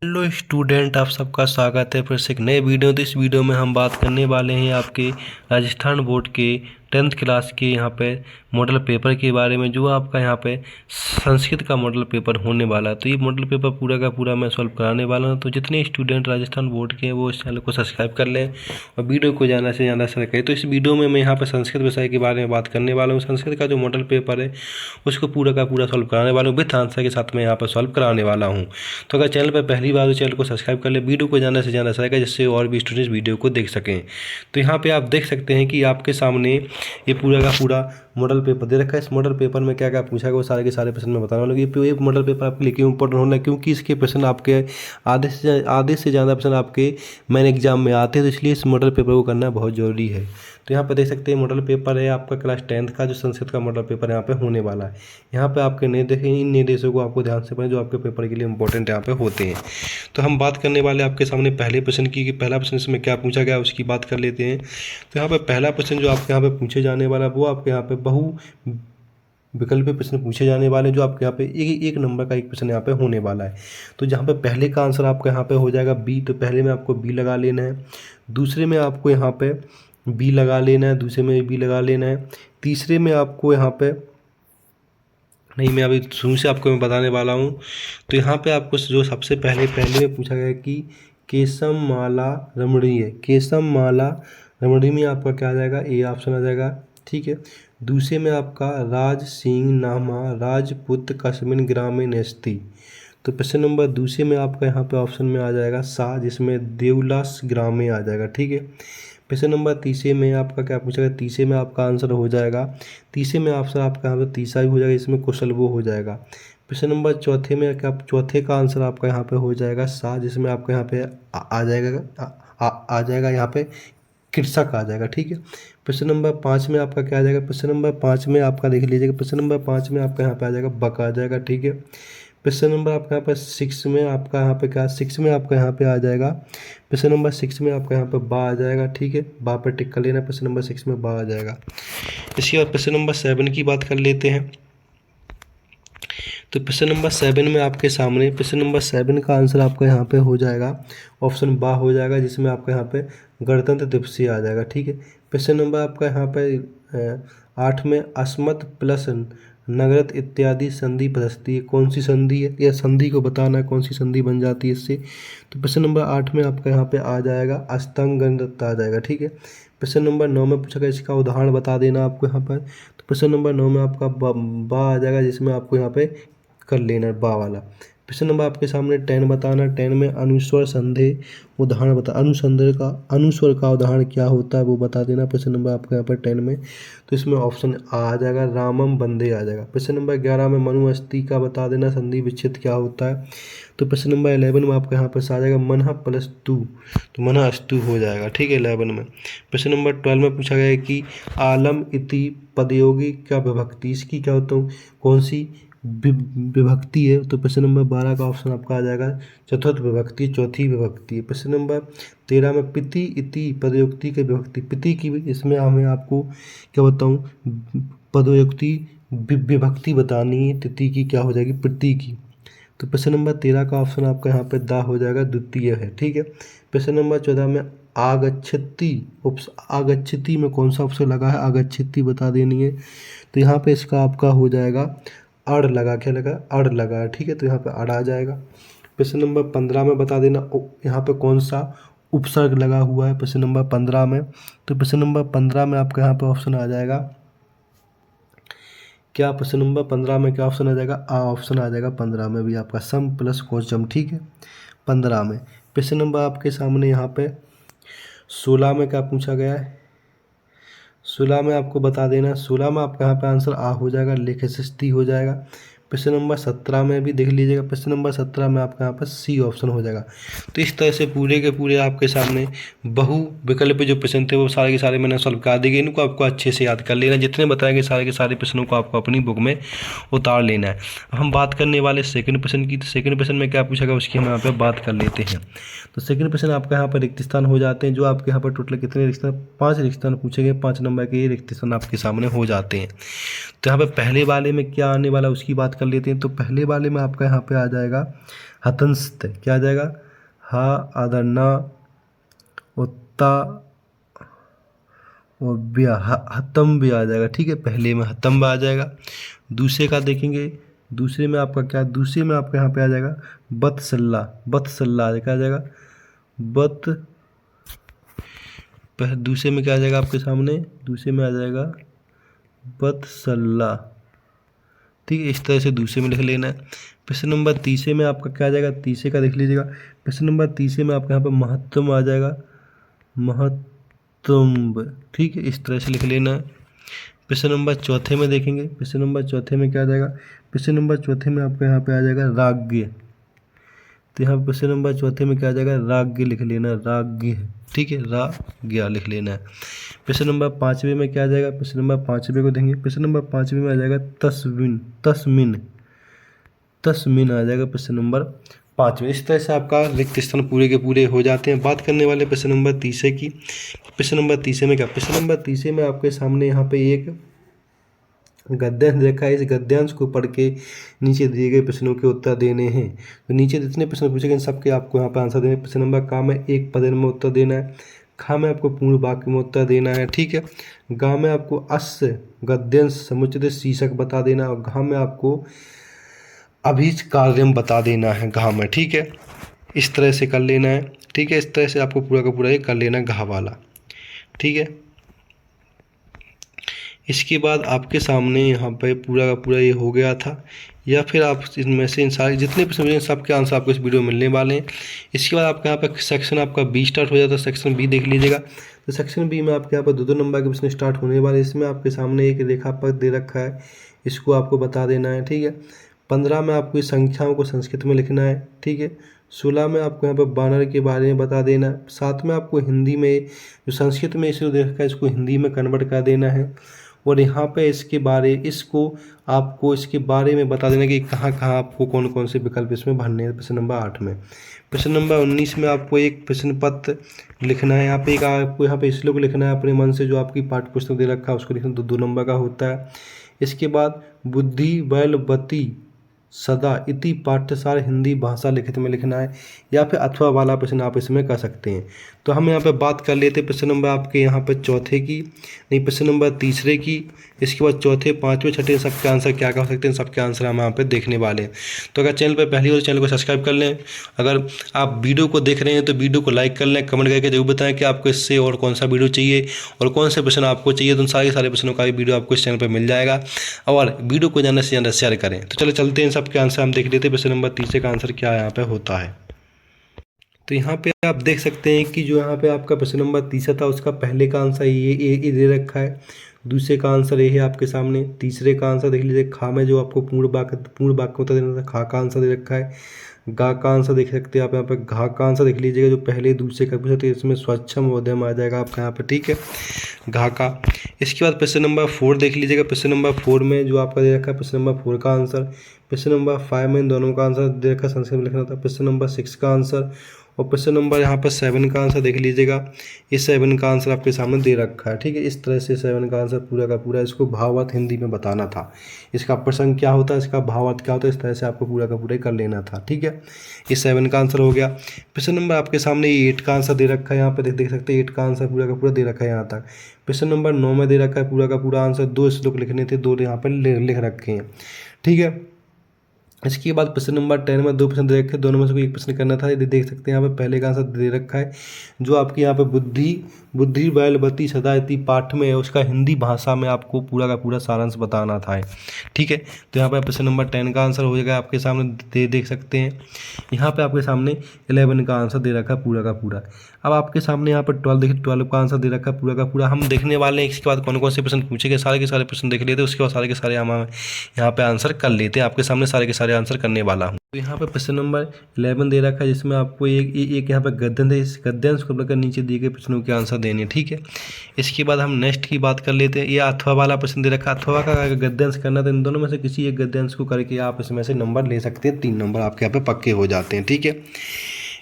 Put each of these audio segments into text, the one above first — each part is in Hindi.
हेलो स्टूडेंट, आप सबका स्वागत है फिर से एक नए वीडियो। तो इस वीडियो में हम बात करने वाले हैं आपके राजस्थान बोर्ड के 10th क्लास के यहाँ पे मॉडल पेपर के बारे में, जो आपका यहाँ पे संस्कृत का मॉडल पेपर होने वाला है। तो ये मॉडल पेपर पूरा का पूरा मैं सॉल्व कराने वाला हूँ। तो जितने स्टूडेंट राजस्थान बोर्ड के हैं वो इस चैनल को सब्सक्राइब कर लें और वीडियो को ज़्यादा से ज़्यादा शेयर करें। तो इस वीडियो में मैं यहाँ पर संस्कृत विषय के बारे में बात करने वाला हूँ। संस्कृत का जो मॉडल पेपर है उसको पूरा का पूरा सॉल्व कराने वाला हूँ, विथ आंसर के साथ मैं यहाँ पर सॉल्व कराने वाला हूँ। तो अगर चैनल पर पहली बार तो चैनल को सब्सक्राइब कर ले, वीडियो को ज़्यादा से ज़्यादा शेयर करें जिससे और भी स्टूडेंट्स वीडियो को देख सकें। तो यहाँ पे आप देख सकते हैं कि आपके सामने ये पूरा का पूरा मॉडल पेपर दे रखा है। इस मॉडल पेपर में क्या क्या पूछा गया वो सारे के सारे प्रश्न मैं बताने वाला हूँ। ये मॉडल पेपर आपके लिए क्यों इंपॉर्टेंट होना है, क्योंकि इसके प्रश्न आपके आधे से ज़्यादा प्रश्न आपके मेन एग्जाम में आते हैं। तो इसलिए इस मॉडल पेपर को करना बहुत ज़रूरी है। तो यहाँ पर देख सकते हैं मॉडल पेपर है आपका क्लास 10th का जो संस्कृत का मॉडल पेपर यहाँ पे होने वाला है। यहाँ पे आपके नए देखें, इन निर्देशों को आपको ध्यान से पढ़ें जो आपके पेपर के लिए इंपॉर्टेंट यहाँ पे होते हैं। तो हम बात करने वाले आपके सामने पहले प्रश्न की, कि पहला प्रश्न इसमें क्या पूछा गया उसकी बात कर लेते हैं। तो यहाँ पे पहला प्रश्न जो आपके यहाँ पे पूछे जाने वाला वो आपके यहाँ पे बहु विकल्पीय प्रश्न पूछे जाने वाले, जो आपके यहाँ पे एक नंबर का एक प्रश्न यहाँ पे होने वाला है। तो जहाँ पे पहले का आंसर आपका यहाँ पे हो जाएगा बी, तो पहले में आपको बी लगा लेना है, दूसरे में आपको यहाँ पे बी लगा लेना है, दूसरे में बी लगा लेना है, तीसरे में आपको यहाँ पे नहीं, मैं अभी शुरू से आपको मैं बताने वाला हूँ। तो यहाँ पे आपको जो सबसे पहले में पूछा गया है कि केशम माला रमणीय, केशम माला रमणीय में आपका क्या आ जाएगा, ए ऑप्शन आ जाएगा। ठीक है, दूसरे में आपका राज सिंह नामा राजपुत कस्मिन ग्रामीण स्थिति। तो प्रश्न नंबर दूसरे में आपका यहाँ पे ऑप्शन में आ जाएगा सा, जिसमें देवलास ग्राम में आ जाएगा। ठीक है, प्रश्न नंबर तीसरे में आपका क्या पूछा गया, तीसरे में आपका आंसर हो जाएगा, तीसरे में आंसर आपका यहाँ पे तीसरा भी हो जाएगा, इसमें कुशल वो हो जाएगा। प्रश्न नंबर चौथे में क्या, चौथे का आंसर आपका यहाँ पे हो जाएगा सा, जिसमें आपका यहाँ पे आ जाएगा आ जाएगा यहाँ पे कृषक आ जाएगा। ठीक है, प्रश्न नंबर 5 में आपका क्या आ जाएगा, प्रश्न नंबर 5 में आपका देख लीजिएगा, प्रश्न नंबर 5 में आपका यहाँ पे आ जाएगा बक आ जाएगा। ठीक है, प्रश्न नंबर आपका यहाँ पे 6 में आपका यहाँ पे क्या, 6 में आपका यहाँ पे आ जाएगा, प्रश्न नंबर 6 में आपका यहाँ पे बा आ जाएगा। ठीक है, बा पर टिक कर लेना, प्रश्न नंबर 6 में बा आ जाएगा। इसके बाद प्रश्न नंबर 7 की बात कर लेते हैं। तो प्रश्न नंबर 7 में आपके सामने प्रश्न नंबर 7 का आंसर आपका यहाँ पे हो जाएगा ऑप्शन बा हो जाएगा, जिसमें आपका यहाँ पे गणतंत्र दिवस आ जाएगा। ठीक है, प्रश्न नंबर आपका यहाँ पे 8 में अस्मत् प्लस नगरत इत्यादि संधि प्रस्ती, कौन सी संधि है, या संधि को बताना है कौन सी संधि बन जाती है इससे। तो प्रश्न नंबर 8 में आपका यहाँ पे आ जाएगा अस्तंग गणदत्त आ जाएगा। ठीक है, प्रश्न नंबर 9 में पूछा गया इसका उदाहरण बता देना आपको यहाँ पर। तो प्रश्न नंबर 9 में आपका बा आ जाएगा, जिसमें आपको यहाँ पे कर लेना है बा वाला। प्रश्न नंबर आपके सामने 10 बताना, 10 में अनुस्वर संधि उदाहरण बता, अनुस्वर का उदाहरण क्या होता है वो बता देना। प्रश्न नंबर आपका यहाँ पर 10 में, तो इसमें ऑप्शन आ जाएगा रामम बंदे आ जाएगा। प्रश्न नंबर 11 में मनुअस्ति का बता देना, संधि विच्छेद क्या होता है। तो प्रश्न नंबर 11 में आपका यहाँ पर आ जाएगा मनः प्लस तू, तो मनः अस्तु हो जाएगा। ठीक है, 11 में। प्रश्न नंबर 12 में पूछा गया है कि आलम इति पदयोगी क्या विभक्ति, इसकी क्या होता हूँ कौन सी विभक्ति है। तो प्रश्न नंबर 12 का ऑप्शन आपका आ जाएगा चतुर्थ विभक्ति, चौथी विभक्ति है। प्रश्न नंबर 13 में पिति इति पदयोक्ति की विभक्ति, पिति की, इसमें हमें आपको क्या बताऊँ पदयोक्ति विभक्ति बतानी है, तिथि की क्या हो जाएगी प्रति की। तो प्रश्न नंबर 13 का ऑप्शन आपका यहाँ पे दा हो जाएगा, द्वितीय है। ठीक है, प्रश्न नंबर 14 में आगच्छति में कौन सा ऑप्शन लगा है, आगच्छति बता देनी है। तो यहाँ पे इसका आपका हो जाएगा अड़ लगा, क्या लगा, अड़ लगा। ठीक है, तो यहाँ पे अड़ आ जाएगा। प्रश्न नंबर 15 में बता देना यहाँ पे कौन सा उपसर्ग लगा हुआ है प्रश्न नंबर 15 में। तो प्रश्न नंबर 15 में आपका यहाँ पे ऑप्शन आ जाएगा क्या, प्रश्न नंबर 15 में क्या ऑप्शन आ जाएगा, आ ऑप्शन आ जाएगा 15 में भी आपका सम प्लस कोसम। ठीक है, 15 में। प्रश्न नंबर आपके सामने यहाँ पे 16 में क्या पूछा गया है, 16 में आपको बता देना, 16 में आपका यहाँ पे आंसर आ हो जाएगा, लेख सृष्टि हो जाएगा। प्रश्न नंबर 17 में भी देख लीजिएगा, प्रश्न नंबर 17 में आपका यहाँ पर सी ऑप्शन हो जाएगा। तो इस तरह से पूरे के पूरे आपके सामने बहु विकल्प जो प्रश्न थे वो सारे के सारे मैंने सॉल्व कर दिए। इनको आपको अच्छे से याद कर लेना, जितने बताएंगे सारे के सारे प्रश्नों को आपको अपनी बुक में उतार लेना है। अब हम बात करने वाले सेकंड प्रश्न की। तो सेकंड प्रश्न में क्या पूछा गया उसकी हम यहाँ पर बात कर लेते हैं। तो सेकंड प्रश्न आपका यहाँ पर रिक्त स्थान हो जाते हैं, जो आपके यहाँ पर टोटल कितने रिक्त स्थान, 5 रिक्त स्थान पूछे गए, 5 नंबर के रिक्त स्थान आपके सामने हो जाते हैं। तो यहाँ पर पहले वाले में क्या आने वाला उसकी बात कर लेते हैं। तो पहले वाले में आपका यहाँ पे आ जाएगा हतंस्त, क्या आ जाएगा, हा आदरना उत्ता और ब्या, हतम भी आ जाएगा। ठीक है, पहले में हतम भी आ जाएगा। दूसरे का देखेंगे, दूसरे में आपका क्या, दूसरे में आपका यहाँ पे आ जाएगा बतसल्ला, बतसल्ला क्या आ जाएगा, दूसरे में क्या आ जाएगा आपके सामने, दूसरे में आ जाएगा बतसल्ला। ठीक है, इस तरह से दूसरे में लिख लेना है। प्रश्न नंबर तीसरे में आपका क्या आ जाएगा, तीसरे का देख लीजिएगा। प्रश्न नंबर तीसरे में आपके यहाँ पे महत्तम आ जाएगा, महत्तम। ठीक है, इस तरह से लिख लेना है। प्रश्न नंबर चौथे में देखेंगे, प्रश्न नंबर चौथे में क्या आ जाएगा, प्रश्न नंबर चौथे में आपका यहाँ पे आ जाएगा राज्ञ। तो यहाँ पर प्रश्न नंबर चौथे में क्या आ जाएगा, राज्ञ लिख लेना, राज्ञ। ठीक है, राज्ञ लिख लेना है। प्रश्न नंबर पाँचवें में क्या आ जाएगा, प्रश्न नंबर पाँचवें को देंगे, प्रश्न नंबर पाँचवें में आ जाएगा तस्मिन, तस्मिन, तस्मिन आ जाएगा प्रश्न नंबर पाँचवें। इस तरह से आपका रिक्त स्थान पूरे के पूरे हो जाते हैं। बात करने वाले प्रश्न नंबर तीसरे की। प्रश्न नंबर तीसरे में क्या, प्रश्न नंबर तीसरे में आपके सामने यहाँ पे एक गद्यांश देखा है। इस गद्यांश को पढ़ के नीचे दिए गए प्रश्नों के उत्तर देने हैं। तो नीचे जितने प्रश्न पूछे गए सबके आपको यहाँ पर आंसर देने। प्रश्न नंबर का में एक पद में उत्तर देना है, खा में आपको पूर्ण वाक्य में उत्तर देना है। ठीक है, गा में आपको अस्य गद्यांश समुचित शीर्षक बता देना, और घा में आपको अभिज कार्यम बता देना है, घा में। ठीक है, इस तरह से कर लेना है। ठीक है, इस तरह से आपको पूरा का पूरा ये कर लेना घा वाला। ठीक है, इसके बाद आपके सामने यहाँ पे पूरा का पूरा ये हो गया था, या फिर आप इनमें से इन सारे जितने प्रश्न हैं सबके आंसर आपको इस वीडियो में मिलने वाले हैं। इसके बाद आपका यहाँ पे सेक्शन आपका बी स्टार्ट हो जाता है। सेक्शन बी देख लीजिएगा। तो सेक्शन बी में आपके यहाँ पर 2-2 नंबर के प्रश्न स्टार्ट होने वाले। इसमें आपके सामने एक रेखापथ दे रखा है, इसको आपको बता देना है। ठीक है, 15 में आपको इस संख्याओं को संस्कृत में लिखना है। ठीक है, 16 में आपको यहाँ पर बानर के बारे में बता देना है। 7 में आपको हिंदी में जो संस्कृत में इसे दे रखा है इसको हिंदी में कन्वर्ट कर देना है। और यहाँ पे इसको आपको इसके बारे में बता देना कि कहाँ कहाँ आपको कौन कौन से विकल्प इसमें भरने हैं। प्रश्न नंबर 8 में। प्रश्न नंबर 19 में आपको एक प्रश्न पत्र लिखना है। यहाँ पे एक आपको यहाँ पे श्लोक लिखना है अपने मन से, जो आपकी पाठ्य पुस्तक दे रखा है उसको लिखना, 2 नंबर का होता है। इसके बाद बुद्धि बलवती सदा इति पाठ्यसार हिंदी भाषा लिखित में लिखना है, या फिर अथवा वाला प्रश्न आप इसमें कर सकते हैं। तो हम यहाँ पे बात कर लेते हैं प्रश्न नंबर आपके यहाँ पे चौथे की, नहीं प्रश्न नंबर तीसरे की। इसके बाद चौथे, पाँचवें, छठे सबके आंसर क्या क्या हो सकते हैं, सबके आंसर हम यहाँ पे देखने वाले हैं। तो अगर चैनल पर पहली बार चैनल को सब्सक्राइब कर लें। अगर आप वीडियो को देख रहे हैं तो वीडियो को लाइक कर लें, कमेंट करके जरूर बताएं कि आपको इससे और कौन सा वीडियो चाहिए और कौन से प्रश्न आपको चाहिए। तो उन सारे प्रश्नों का भी वीडियो आपको इस चैनल पर मिल जाएगा। और वीडियो को ज़्यादा से ज़्यादा शेयर करें। तो चलो चलते हैं, सबके आंसर हम देख लेते हैं। प्रश्न नंबर तीसरे का आंसर क्या यहाँ पे होता है। तो यहाँ पे आप देख सकते हैं कि जो यहाँ पे आपका प्रश्न नंबर तीसरा था उसका पहले का आंसर ये दे रखा है, दूसरे का आंसर ये है आपके सामने, तीसरे का आंसर देख लीजिए खा में जो आपको पूर्ण वाक्य उत्तर देना था, खा का आंसर दे रखा है। गा का आंसर देख सकते हैं आप यहाँ पे, घा का आंसर देख लीजिएगा जो पहले दूसरे का पूछा तो इसमें स्वच्छम मध्यम आ जाएगा आपका यहाँ पे। ठीक है, घा का। इसके बाद प्रश्न नंबर 4 देख लीजिएगा। प्रश्न नंबर 4 में जो आपका दे रखा है प्रश्न नंबर 4 का आंसर, प्रश्न नंबर 5 में इन दोनों का आंसर दे रखा संस्कृत में लिखना था, प्रश्न नंबर 6 का आंसर, और प्रश्न नंबर यहाँ पर 7 का आंसर देख लीजिएगा। इस 7 का आंसर आपके सामने दे रखा है। ठीक है, इस तरह से 7 का आंसर पूरा का पूरा इसको भावार्थ हिंदी में बताना था। इसका प्रसंग क्या होता है, इसका भावार्थ क्या होता है, इस तरह से आपको पूरा का पूरा कर लेना था। ठीक है, इस 7 का आंसर हो गया। प्रश्न नंबर आपके सामने 8 का आंसर दे रखा है। यहाँ पे देख सकते हैं 8 का आंसर पूरा का पूरा दे रखा है यहाँ तक। प्रश्न नंबर 9 में दे रखा है पूरा का पूरा आंसर, 2 श्लोक लिखने थे, 2 यहाँ पर लिख रखे हैं। ठीक है, इसके बाद प्रश्न नंबर 10 में 2 प्रश्न दे रखे, दोनों में से कोई एक प्रश्न करना था। यदि देख सकते हैं यहाँ पे पहले का आंसर दे रखा है जो आपकी यहाँ पे बुद्धि बलवती सदा इति पाठ में है, उसका हिंदी भाषा में आपको पूरा का पूरा सारांश बताना था। ठीक है, तो यहाँ पे प्रश्न नंबर 10 का आंसर हो जाएगा आपके सामने, देख सकते हैं। यहाँ पे आपके सामने 11 का आंसर दे रखा है पूरा का पूरा। अब आपके सामने यहाँ पर 12 देखिए, 12 का आंसर दे रखा है पूरा का पूरा। हम देखने वाले हैं इसके बाद कौन कौन से प्रश्न पूछे गए, सारे के सारे प्रश्न देख लेते हैं, उसके बाद सारे के सारे हम यहाँ पे आंसर कर लेते हैं। आपके सामने सारे के सारे आंसर करने वाला हूँ। तो यहाँ पे प्रश्न नंबर 11 दे रखा है जिसमें आपको एक यहाँ पे गद्यांश है, इस गद्यांश को लेकर नीचे दिए गए प्रश्नों के आंसर देने। ठीक है, इसके बाद हम नेक्स्ट की बात कर लेते हैं। ये अथवा वाला प्रश्न दे रखा है, अथवा का अगर गद्यांश करना तो इन दोनों में से किसी एक गद्यांश को करके आप इसमें से नंबर ले सकते हैं, 3 नंबर आपके यहाँ पे पक्के हो जाते हैं। ठीक है,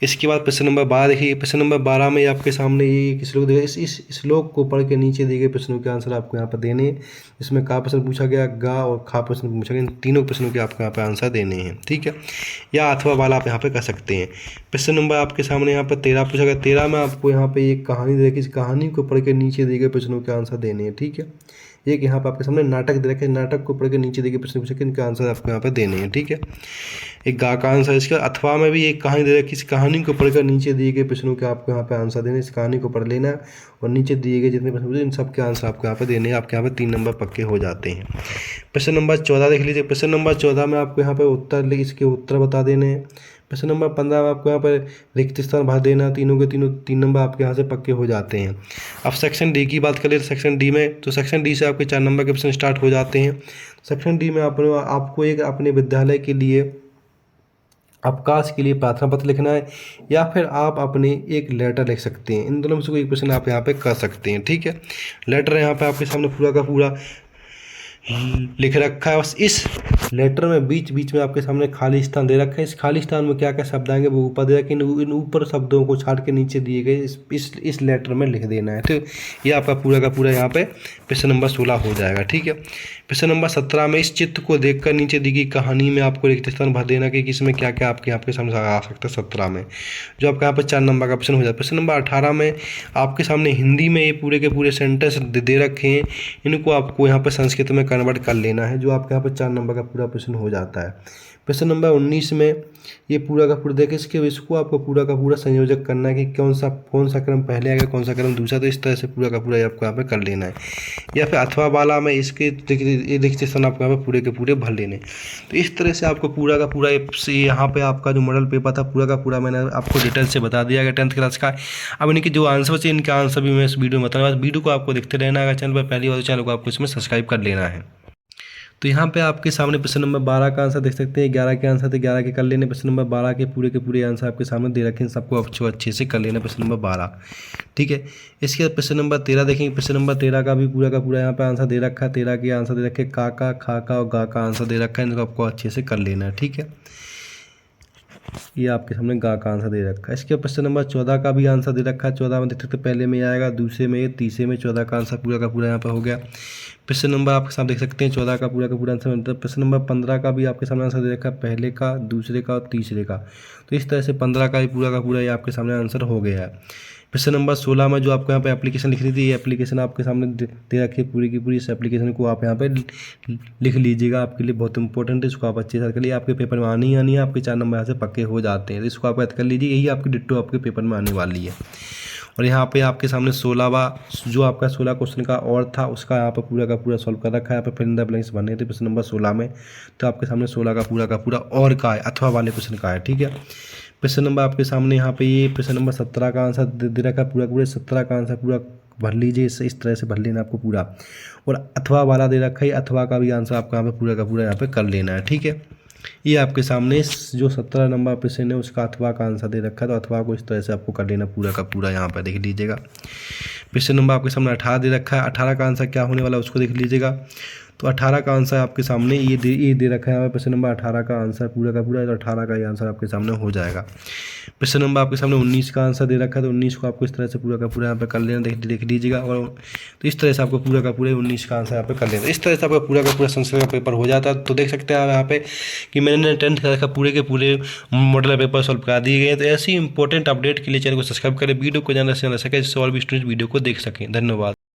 इसके बाद प्रश्न नंबर 12 देखिए। प्रश्न नंबर 12 में आपके सामने ये एक श्लोक दिया, इस श्लोक को पढ़ के नीचे दिए गए प्रश्नों के आंसर आपको यहाँ पर देने हैं। इसमें का प्रश्न पूछा गया, गा और खा प्रश्न पूछा गया, इन तीनों प्रश्नों के आपको यहाँ पर आंसर देने हैं, ठीक है, या अथवा वाला आप यहाँ पे कर सकते हैं। प्रश्न नंबर आपके सामने यहाँ पर 13 पूछा गया। 13 में आपको यहाँ पे एक कहानी दे रखी, इस कहानी को पढ़ के नीचे दिए गए प्रश्नों के आंसर देने हैं, ठीक है। एक यहाँ पर आपके सामने नाटक दे रखे, नाटक को पढ़ के नीचे दिए गए प्रश्न पूछे, इनके आंसर आपको यहाँ पर देने हैं, ठीक है। एक गा का आंसर। इसके अथवा में भी एक कहानी दे रखी, इस कहानी को पढ़कर नीचे दिए गए प्रश्नों के आपको यहाँ पे आंसर देने, इस कहानी को पढ़ लेना और नीचे दिए गए जितने प्रश्न इन सब के आंसर आपको यहाँ पे देने हैं। आपके यहाँ पे 3 नंबर पक्के हो जाते हैं। प्रश्न नंबर 14 देख लीजिए। प्रश्न नंबर 14 में आपको यहाँ पे उत्तर, इसके उत्तर बता देने हैं। प्रश्न नंबर 15 में आपको यहाँ पर रिक्त स्थान भर देना, तीनों के तीनों 3 नंबर आपके यहाँ से पक्के हो जाते हैं। अब सेक्शन डी की बात करें, सेक्शन डी में तो सेक्शन डी से आपके 4 नंबर के प्रश्न स्टार्ट हो जाते हैं। सेक्शन डी में आपको एक अपने विद्यालय के लिए अवकाश के लिए प्रार्थना पत्र लिखना है, या फिर आप अपने एक लेटर लिख सकते हैं। इन दोनों में से कोई प्रश्न आप यहाँ पे कर सकते हैं, ठीक है। लेटर यहाँ पे आपके सामने पूरा का पूरा लिख रखा है। बस इस लेटर में बीच बीच में आपके सामने खाली स्थान दे रखा है। इस खाली स्थान में क्या क्या शब्द आएंगे वो ऊपर दे रखे, इन ऊपर शब्दों को छाट के नीचे दिए गए इस लेटर में लिख देना है, ठीक। ये आपका पूरा का पूरा यहाँ पे प्रश्न नंबर 16 हो जाएगा, ठीक है। प्रश्न नंबर 17 में इस चित्र को देखकर नीचे दी गई कहानी में आपको रिक्त स्थान भर देना कि इसमें क्या क्या आपके सामने आ सकता है 17 में, जो आपका यहाँ पर 4 नंबर का प्रश्न हो जाता है। प्रश्न नंबर 18 में आपके सामने हिंदी में ये पूरे के पूरे सेंटेंस दे रखे हैं, इनको आपको यहाँ पर संस्कृत में कन्वर्ट कर लेना है, जो आपके यहाँ पर 4 नंबर का पूरा प्रश्न हो जाता है। प्रश्न नंबर 19 में ये पूरा का पूरा देखिए, इसको आपको पूरा का पूरा संयोजक करना है कि कौन सा क्रम पहले आएगा, कौन सा क्रम दूसरा, तो इस तरह से पूरा का पूरा आपको यहाँ पे कर लेना है। या फिर अथवा वाला में इसके रिक्त स्थान आपको यहाँ पे पूरे के पूरे भर लेने। तो इस तरह से आपको पूरा का पूरा यहाँ पे आपका जो मॉडल पेपर था पूरा का पूरा मैंने आपको डिटेल से बता दिया गया 10th क्लास का। अब इनके जो आंसर है इनके आंसर भी मैं इस वीडियो में बताऊँगा। वीडियो को आपको देखते रहना, अगर चैनल पर पहली बार चैनल को आपको इसमें सब्सक्राइब कर लेना है। तो यहाँ पे आपके सामने प्रश्न नंबर 12 का आंसर देख सकते हैं। 11 के आंसर थे, 11 के कर लेने। प्रश्न नंबर 12 के पूरे आंसर आपके सामने दे रखे हैं, सबको अच्छे से कर लेना प्रश्न नंबर 12, ठीक है। इसके बाद प्रश्न नंबर 13 देखेंगे। प्रश्न नंबर 13 का भी पूरा का पूरा यहाँ पे आंसर दे रखा है। 13 के आंसर दे रखे का, खा का और गा का आंसर दे रखा है, इनको आपको अच्छे से कर लेना है, ठीक है। ये आपके सामने गा का आंसर दे रखा है। इसके प्रश्न नंबर 14 का भी आंसर दे रखा है। 14 में देख सकते पहले में आएगा, दूसरे में, तीसरे में 14 का आंसर पूरा का पूरा यहाँ पर हो गया। प्रश्न नंबर आपके सामने देख सकते हैं 14 का पूरा आंसर मिलता है। प्रश्न नंबर 15 का भी आपके सामने आंसर दे रखा है, पहले का, दूसरे का और तीसरे का। तो इस तरह से 15 का पूरा ये आपके सामने आंसर हो गया है। प्रश्न नंबर 16 में जो आपको यहाँ पे एप्लीकेशन लिख रही थी, ये एप्लीकेशन आपके सामने दे रखी है पूरी की पूरी। इस एप्लीकेशन को आप यहाँ पे लिख लीजिएगा, आपके लिए बहुत इंपॉर्टेंट है। इसको आप अच्छे से कर लीजिए, आपके पेपर में आनी है, आपके 4 नंबर यहाँ से पक्के हो जाते हैं। तो इसको आप याद कर लीजिए, यही आपकी डिट्टो आपके पेपर में आने वाली है। और यहाँ पे आपके सामने 16वां जो आपका 16 क्वेश्चन का और था उसका यहाँ पर पूरा का पूरा सॉल्व कर रखा है। यहाँ पे फिल इन द ब्लैंक्स भरने थे प्रश्न नंबर 16 में, तो आपके सामने 16 का पूरा और का है, अथवा वाले क्वेश्चन का है, ठीक है। प्रश्न नंबर आपके सामने यहाँ पे ये प्रश्न नंबर 17 का आंसर दे रखा है, पूरा 17 का आंसर पूरा भर लीजिए। इस तरह से भर लेना आपको पूरा। और अथवा वाला दे रखा है, अथवा का भी आंसर आपको यहाँ पे पूरा का पूरा यहाँ पे कर लेना है, ठीक है। ये आपके सामने जो 17 नंबर प्रश्न है उसका अथवा का आंसर दे रखा है, तो अथवा को इस तरह से आपको कर लेना पूरा का पूरा। यहाँ पर देख लीजिएगा प्रश्न नंबर आपके सामने 18 दे रखा है, 18 का आंसर क्या होने वाला है उसको देख लीजिएगा। तो 18 का आंसर आपके सामने ये दे रखा है प्रश्न नंबर 18 का आंसर पूरा का पूरा, तो 18 का ये आंसर आपके सामने हो जाएगा। प्रश्न नंबर आपके सामने 19 का आंसर दे रखा है, तो 19 को आपको इस तरह से पूरा का पूरा यहाँ पे कर लेना, देख लीजिएगा। और तो इस तरह से आपको पूरा का पूरा 19 का आंसर यहाँ पे कर लेना। इस तरह से आपका पूरा का पूरा संस्कृत का पेपर हो जाता है। तो देख सकते हैं आप यहाँ पे कि मैंने 10th क्लास का पूरे के पूरे मॉडल पेपर सॉल्व करा दिए गए। तो ऐसी इंपॉर्टेंट अपडेट के लिए चैनल को सब्सक्राइब करें, वीडियो को ज़्यादा से ज़्यादा सके जिससे और भी स्टूडेंट वीडियो को देख सकें। धन्यवाद।